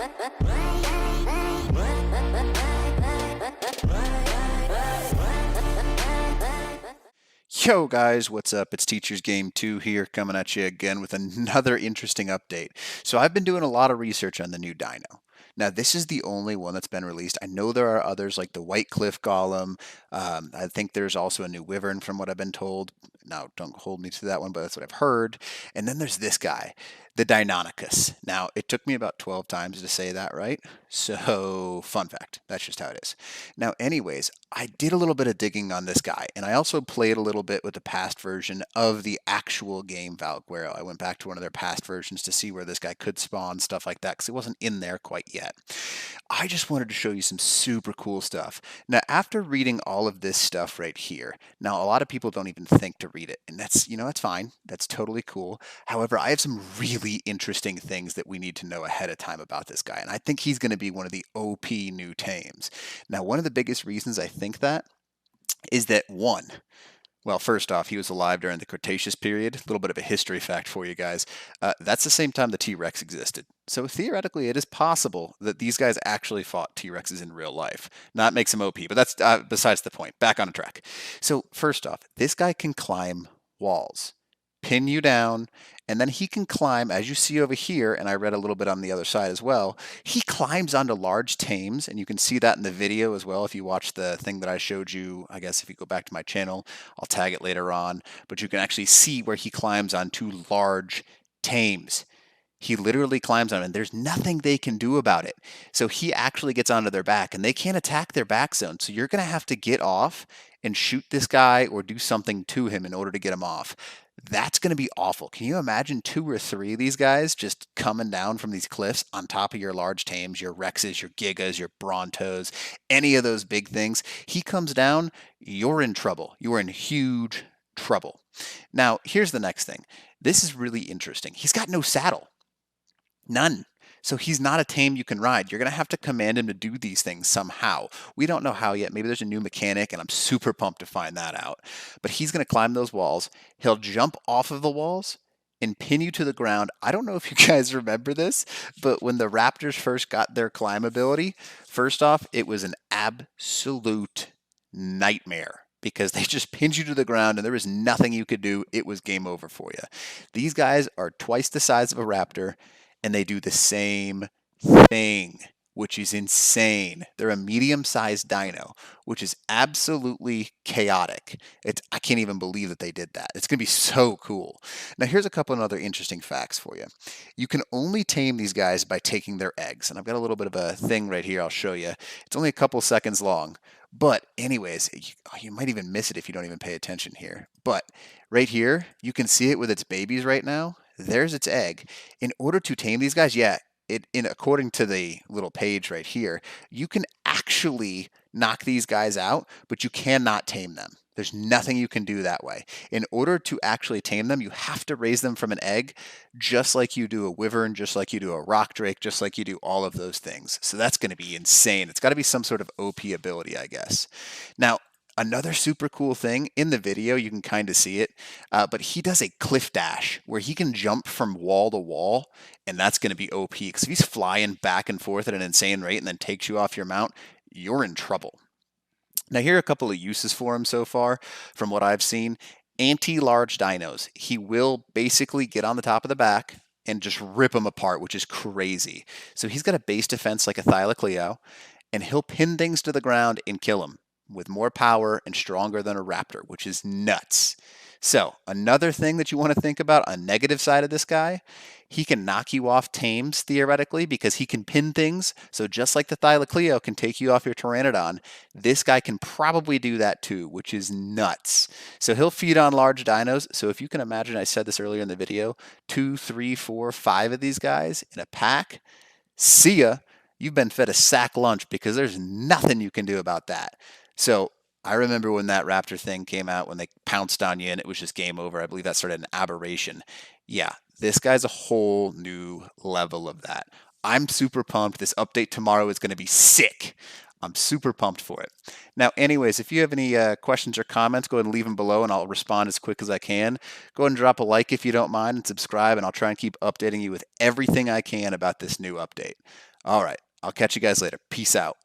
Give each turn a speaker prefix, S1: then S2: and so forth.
S1: Yo guys, what's up? It's Teacher's Game 2 here, coming at you again with another interesting update. So I've been doing a lot of research on the new dino. Now this is the only one that's been released. I know there are others like the White Cliff Golem. I think there's also a new Wyvern from what I've been told. Now don't hold me to that one, but that's what I've heard. And then there's this guy, the Deinonychus. Now it took me about 12 times to say that right. So fun fact, that's just how it is. Now anyways, I did a little bit of digging on this guy, and I also played a little bit with the past version of the actual game Valguero. I went back to one of their past versions to see where this guy could spawn, stuff like that, because it wasn't in there quite yet. I just wanted to show you some super cool stuff. Now, after reading all of this stuff right here, now a lot of people don't even think to read it, and that's, that's fine. That's totally cool. However, I have some really interesting things that we need to know ahead of time about this guy, and I think he's going to be one of the OP new tames. Now, one of the biggest reasons I think that is that one, well, first off, he was alive during the Cretaceous period. A little bit of a history fact for you guys. That's the same time the T-Rex existed. So theoretically, it is possible that these guys actually fought T-Rexes in real life. Not makes him OP, but that's besides the point. Back on track. So first off, this guy can climb walls, pin you down, and then he can climb, as you see over here, and I read a little bit on the other side as well, he climbs onto large tames, and you can see that in the video as well if you watch the thing that I showed you. I guess if you go back to my channel, I'll tag it later on, but you can actually see where he climbs onto large tames. He literally climbs on them, and there's nothing they can do about it. So he actually gets onto their back, and they can't attack their back zone, so you're going to have to get off and shoot this guy or do something to him in order to get him off. That's going to be awful. Can you imagine 2 or 3 of these guys just coming down from these cliffs on top of your large tames, your Rexes, your Gigas, your Brontos, any of those big things? He comes down, you're in trouble. You are in huge trouble. Now, here's the next thing. This is really interesting. He's got no saddle. None. So he's not a tame you can ride. You're going to have to command him to do these things somehow. We don't know how yet. Maybe there's a new mechanic, and I'm super pumped to find that out. But he's going to climb those walls. He'll jump off of the walls and pin you to the ground. I don't know if you guys remember this, but when the Raptors first got their climb ability, first off, it was an absolute nightmare, because they just pinned you to the ground and there was nothing you could do. It was game over for you. These guys are twice the size of a raptor, and they do the same thing, which is insane. They're a medium-sized dino, which is absolutely chaotic. I can't even believe that they did that. It's going to be so cool. Now, here's a couple of other interesting facts for you. You can only tame these guys by taking their eggs, and I've got a little bit of a thing right here I'll show you. It's only a couple seconds long, but anyways, you might even miss it if you don't even pay attention here. But right here, you can see it with its babies right now. There's its egg. In order to tame these guys, according to the little page right here, you can actually knock these guys out, but you cannot tame them. There's nothing you can do that way. In order to actually tame them, you have to raise them from an egg, just like you do a wyvern, just like you do a rock drake, just like you do all of those things. So that's going to be insane. It's got to be some sort of OP ability, I guess. Now, another super cool thing in the video, you can kind of see it, but he does a cliff dash where he can jump from wall to wall, and that's going to be OP, because if he's flying back and forth at an insane rate and then takes you off your mount, you're in trouble. Now, here are a couple of uses for him so far from what I've seen. Anti-large dinos. He will basically get on the top of the back and just rip them apart, which is crazy. So he's got a base defense like a Thylacleo, and he'll pin things to the ground and kill them with more power and stronger than a raptor, which is nuts. So another thing that you want to think about, a negative side of this guy, he can knock you off tames theoretically because he can pin things. So just like the Thylacleo can take you off your Pteranodon, this guy can probably do that too, which is nuts. So he'll feed on large dinos. So if you can imagine, I said this earlier in the video, 2, 3, 4, 5 of these guys in a pack, see ya. You've been fed a sack lunch, because there's nothing you can do about that. So I remember when that raptor thing came out, when they pounced on you and it was just game over. I believe that started an aberration. Yeah, this guy's a whole new level of that. I'm super pumped. This update tomorrow is going to be sick. I'm super pumped for it. Now, anyways, if you have any questions or comments, go ahead and leave them below and I'll respond as quick as I can. Go ahead and drop a like if you don't mind and subscribe, and I'll try and keep updating you with everything I can about this new update. All right, I'll catch you guys later. Peace out.